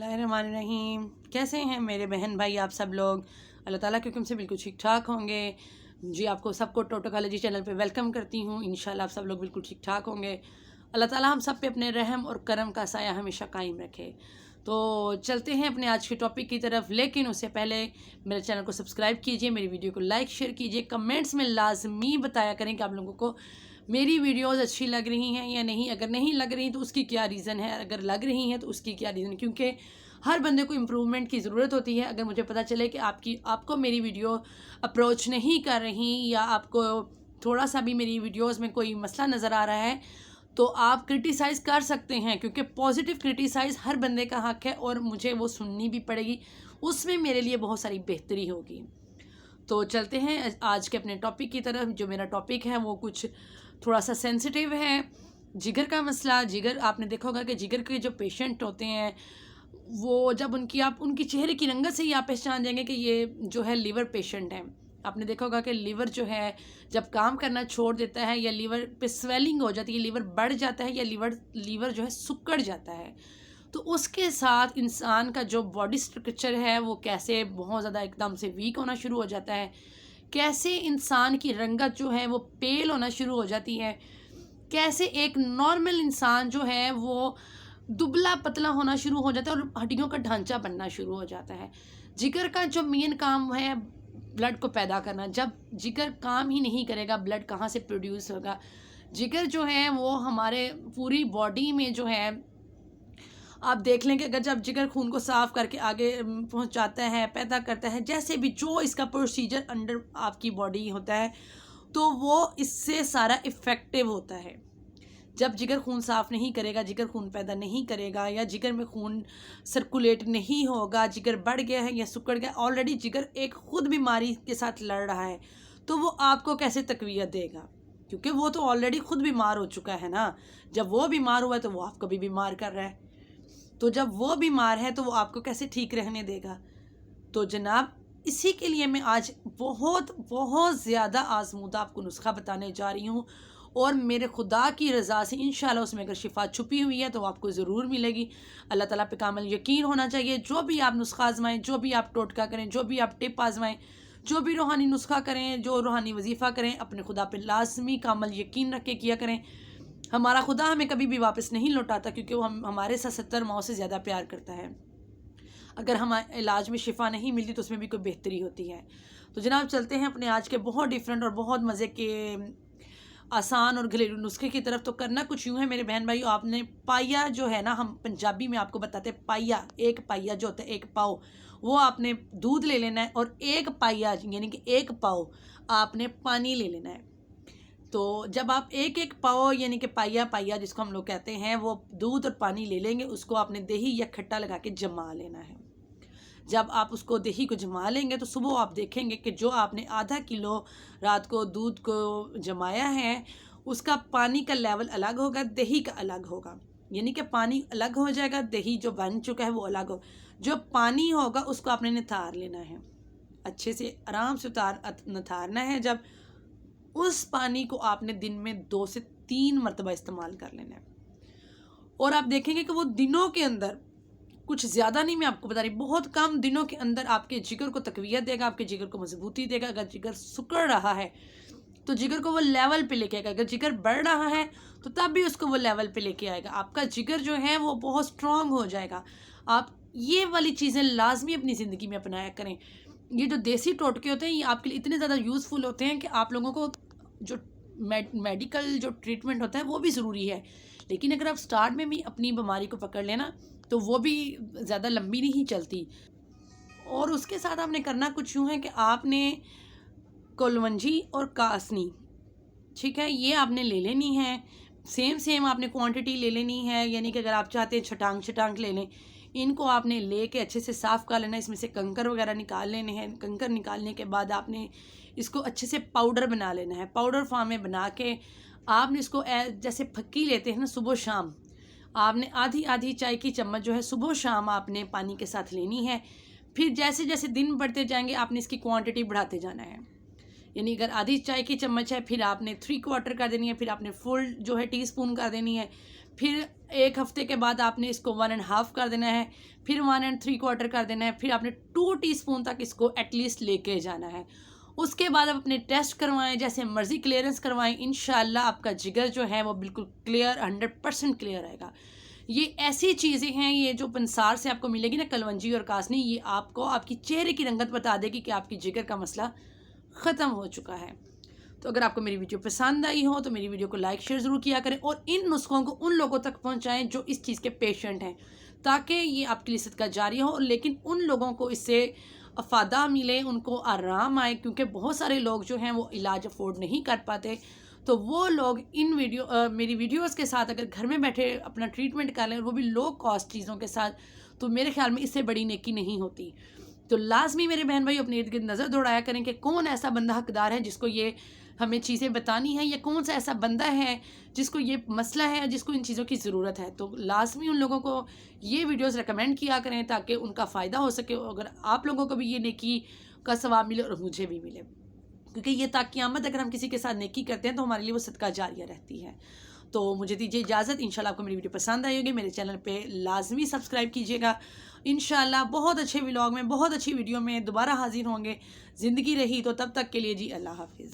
बिस्मिल्लाहिर्रहमानिर्रहीम। कैसे हैं मेरे बहन भाई आप सब लोग? अल्लाह ताला के हुक्म से बिल्कुल ठीक ठाक होंगे जी। आपको सबको टोटोकोलॉजी चैनल पे वेलकम करती हूँ। इंशाल्लाह आप सब लोग बिल्कुल ठीक ठाक होंगे। अल्लाह ताला हम सब पे अपने रहम और करम का साया हमेशा कायम रखे। तो चलते हैं अपने आज के टॉपिक की तरफ, लेकिन उससे पहले मेरे चैनल को सब्सक्राइब कीजिए, मेरी वीडियो को लाइक शेयर कीजिए, कमेंट्स में लाजमी बताया करें कि आप लोगों को मेरी वीडियोस अच्छी लग रही हैं या नहीं। अगर नहीं लग रही तो उसकी क्या रीज़न है, अगर लग रही हैं तो उसकी क्या रीज़न है, क्योंकि हर बंदे को इम्प्रूवमेंट की ज़रूरत होती है। अगर मुझे पता चले कि आपको मेरी वीडियो अप्रोच नहीं कर रही या आपको थोड़ा सा भी मेरी वीडियोस में कोई मसला नज़र आ रहा है तो आप क्रिटिसाइज़ कर सकते हैं, क्योंकि पॉजिटिव क्रिटिसाइज़ हर बंदे का हक़ है और मुझे वो सुननी भी पड़ेगी, उसमें मेरे लिए बहुत सारी बेहतरी होगी। तो चलते हैं आज के अपने टॉपिक की तरफ। जो मेरा टॉपिक है वो कुछ थोड़ा सा सेंसिटिव है, जिगर का मसला। जिगर, आपने देखा होगा कि जिगर के जो पेशेंट होते हैं वो जब उनकी चेहरे की रंगत से ही आप पहचान जाएंगे कि ये जो है लीवर पेशेंट है। आपने देखा होगा कि लीवर जो है जब काम करना छोड़ देता है या लीवर पे स्वेलिंग हो जाती है, लीवर बढ़ जाता है या लीवर जो है सिकुड़ जाता है, तो उसके साथ इंसान का जो बॉडी स्ट्रक्चर है वो कैसे बहुत ज़्यादा एकदम से वीक होना शुरू हो जाता है, कैसे इंसान की रंगत जो है वो पेल होना शुरू हो जाती है, कैसे एक नॉर्मल इंसान जो है वो दुबला पतला होना शुरू हो जाता है और हड्डियों का ढांचा बनना शुरू हो जाता है। जिगर का जो मेन काम है ब्लड को पैदा करना। जब जिगर काम ही नहीं करेगा, ब्लड कहाँ से प्रोड्यूस होगा? जिगर जो है वो हमारे पूरी बॉडी में जो है, आप देख लें कि अगर जब जिगर खून को साफ़ करके आगे पहुंचाता है, पैदा करता है, जैसे भी जो इसका प्रोसीजर अंडर आपकी बॉडी होता है, तो वो इससे सारा इफ़ेक्टिव होता है। जब जिगर खून साफ़ नहीं करेगा, जिगर खून पैदा नहीं करेगा या जिगर में खून सर्कुलेट नहीं होगा, जिगर बढ़ गया है या सिकुड़ गया, ऑलरेडी जिगर एक खुद बीमारी के साथ लड़ रहा है, तो वो आपको कैसे तक़वियत देगा? क्योंकि वो तो ऑलरेडी खुद बीमार हो चुका है ना। जब वो बीमार हुआ है तो वो आपको भी बीमार कर रहा है, तो जब वो बीमार है तो वो आपको कैसे ठीक रहने देगा? तो जनाब, इसी के लिए मैं आज बहुत बहुत ज़्यादा आज़मूदा आपको नुस्खा बताने जा रही हूँ, और मेरे खुदा की रज़ा से इंशाल्लाह उसमें अगर शिफा छुपी हुई है तो आपको ज़रूर मिलेगी। अल्लाह ताला पे कामिल यकीन होना चाहिए। जो भी आप नुस्खा आजमाएं, जो भी आप टोटका करें, जो भी आप टिप आजमाएं, जो भी रूहानी नुस्खा करें, जो रूहानी वजीफ़ा करें, अपने खुदा पे लाजमी कामिल यकीन रख के किया करें। हमारा खुदा हमें कभी भी वापस नहीं लौटाता, क्योंकि वो हमारे साथ 70 माओ से ज़्यादा प्यार करता है। अगर हमारे इलाज में शिफा नहीं मिलती तो उसमें भी कोई बेहतरी होती है। तो जनाब, चलते हैं अपने आज के बहुत डिफरेंट और बहुत मज़े के आसान और घरेलू नुस्खे की तरफ। तो करना कुछ यूँ है मेरे बहन भाइयों, आपने पाया जो है ना, हम पंजाबी में आपको बताते हैं पाया, एक पाया जो होता है एक पाव, वो आपने दूध ले लेना है, और एक पाया यानी कि एक पाव आपने पानी ले लेना है। तो जब आप एक एक पाव यानी कि पाया जिसको हम लोग कहते हैं, वो दूध और पानी ले लेंगे, उसको आपने दही या खट्टा लगा के जमा लेना है। जब आप उसको दही को जमा लेंगे तो सुबह आप देखेंगे कि जो आपने आधा किलो रात को दूध को जमाया है, उसका पानी का लेवल अलग होगा, दही का अलग होगा। यानी कि पानी अलग हो जाएगा, दही जो बन चुका है वो अलग हो। जो पानी होगा उसको आपने निथार लेना है, अच्छे से आराम से निथारना है। जब उस पानी को आपने दिन में 2 से 3 मरतबा इस्तेमाल कर लेना है, और आप देखेंगे कि वो दिनों के अंदर, कुछ ज़्यादा नहीं मैं आपको बता रही, बहुत कम दिनों के अंदर आपके जिगर को तक़वियत देगा, आपके जिगर को मजबूती देगा। अगर जिगर सिकुड़ रहा है तो जिगर को वो लेवल पे लेके आएगा, अगर जिगर बढ़ रहा है तो तब भी उसको वो लेवल पे लेके आएगा। आपका जिगर जो है वो बहुत स्ट्रॉन्ग हो जाएगा। आप ये वाली चीज़ें लाजमी अपनी ज़िंदगी में अपनाया करें। ये जो देसी टोटके होते हैं ये आपके लिए इतने ज़्यादा यूज़फुल होते हैं कि आप लोगों को जो मेडिकल जो ट्रीटमेंट होता है वो भी ज़रूरी है, लेकिन अगर आप स्टार्ट में भी अपनी बीमारी को पकड़ लेना तो वो भी ज़्यादा लंबी नहीं चलती। और उसके साथ आपने करना कुछ यूँ है कि आपने कोलवंजी और कासनी, ठीक है, ये आपने ले लेनी है। सेम आपने क्वांटिटी ले लेनी है, यानी कि अगर आप चाहते हैं छटांग ले लें, इनको आपने लेके अच्छे से साफ़ कर लेना है, इसमें से कंकर वगैरह निकाल लेने हैं। कंकर निकालने के बाद आपने इसको अच्छे से पाउडर बना लेना है। पाउडर फॉर्म में बना के आपने इसको जैसे फक्की लेते हैं ना सुबह शाम, आपने आधी आधी चाय की चम्मच जो है सुबह शाम आपने पानी के साथ लेनी है। फिर जैसे जैसे दिन बढ़ते जाएंगे आपने इसकी क्वांटिटी बढ़ाते जाना है। यानी अगर आधी चाय की चम्मच है, फिर आपने 3/4 कर देनी है, फिर आपने फुल जो है टीस्पून कर देनी है, फिर 1 हफ्ते के बाद आपने इसको 1.5 कर देना है, फिर 1 3/4 कर देना है, फिर आपने 2 टीस्पून तक इसको एटलीस्ट लेके जाना है। उसके बाद आप अपने टेस्ट करवाएं, जैसे मर्ज़ी क्लियरेंस करवाएं, इंशाल्लाह आपका जिगर जो है वो बिल्कुल क्लियर 100% क्लियर आएगा। ये ऐसी चीज़ें हैं, ये जो पंसार से आपको मिलेगी ना, कलवंजी और कासनी, ये आपको आपकी चेहरे की रंगत बता देगी कि आपकी जिगर का मसला ख़त्म हो चुका है। तो अगर आपको मेरी वीडियो पसंद आई हो तो मेरी वीडियो को लाइक शेयर ज़रूर किया करें, और इन नुस्खों को उन लोगों तक पहुंचाएं जो इस चीज़ के पेशेंट हैं, ताकि ये आपके लिए सदका जारी हो, लेकिन उन लोगों को इससे अफादा मिले, उनको आराम आए, क्योंकि बहुत सारे लोग जो हैं वो इलाज अफोर्ड नहीं कर पाते। तो वो लोग इन मेरी वीडियोस के साथ अगर घर में बैठे अपना ट्रीटमेंट कर लें, और वो भी लो कॉस्ट चीज़ों के साथ, तो मेरे ख्याल में इससे बड़ी नेकी नहीं होती। तो लाजमी मेरे बहन भाई अपने इर्द गिर्द नज़र दौड़ाया करें कि कौन ऐसा बंदा हकदार है जिसको ये हमें चीज़ें बतानी है, या कौन सा ऐसा बंदा है जिसको ये मसला है, जिसको इन चीज़ों की ज़रूरत है। तो लाजमी उन लोगों को ये वीडियोस रेकमेंड किया करें ताकि उनका फ़ायदा हो सके, अगर आप लोगों को भी ये नेकी का सवाब मिले और मुझे भी मिले, क्योंकि ये ताक़ियामत अगर हम किसी के साथ नेकी करते हैं तो हमारे लिए वो सदका जारिया रहती है। तो मुझे दीजिए इजाज़त। इंशाल्लाह आपको मेरी वीडियो पसंद आई होगी। मेरे चैनल पे लाजमी सब्सक्राइब कीजिएगा। इंशाल्लाह बहुत अच्छे व्लॉग में, बहुत अच्छी वीडियो में दोबारा हाजिर होंगे। ज़िंदगी रही तो तब तक के लिए जी अल्लाह हाफिज़।